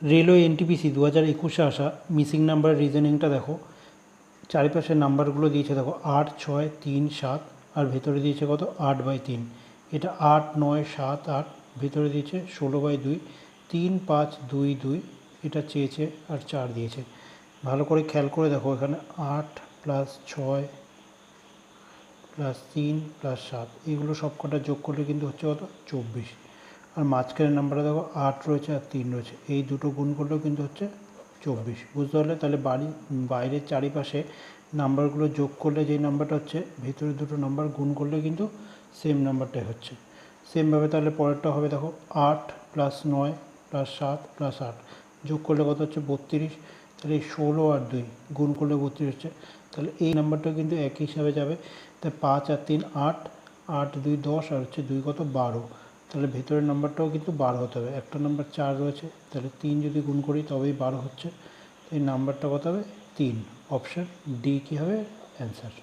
Railway NTPC 2021-এ আসা missing number রিজনিংটা দেখো। চারিপাশের নাম্বারগুলো দিয়েছে দেখো 8, 6, 3, 7 আর ভেতরে দিয়েছে কত 8/3। এটা 8, 9, 7, 8, ভেতরে দিয়েছে 16/2, 3, 5, 2, 2, এটা চেয়েছে আর 4 দিয়েছে। ভালো করে খেয়াল করে দেখো, এখানে 8 + 6 + 3 + 7 এগুলো সব কটা যোগ করলে কিন্তু হচ্ছে কত 24। আর মাঝখানের নাম্বারটা দেখো 8 রয়েছে আর 3 রয়েছে, এই দুটো গুণ করলেও কিন্তু হচ্ছে 24। বুঝতে পারলে? তাহলে বাইরের চারিপাশে নাম্বারগুলো যোগ করলে যেই নাম্বারটা হচ্ছে, ভেতরে দুটো নাম্বার গুণ করলে কিন্তু সেম নাম্বারটাই হচ্ছে। সেমভাবে তাহলে পরেরটা হবে দেখো 8 + 9 + 7 + 8 যোগ করলে কত হচ্ছে 32। তাহলে এই 16 আর 2 গুণ করলে 32 হচ্ছে। তাহলে এই নাম্বারটাও কিন্তু একই হিসাবে যাবে। তাই 5 আর 3 8, 8, 2, 10 আর হচ্ছে 2 কত 12। তাহলে ভেতরের নাম্বারটাও কিন্তু 12 হতে হবে। একটা নাম্বার 4 রয়েছে, তাহলে 3 যদি গুণ করি তবেই 12 হচ্ছে। এই নাম্বারটা কত হবে 3। অপশান ডি কী হবে অ্যান্সার।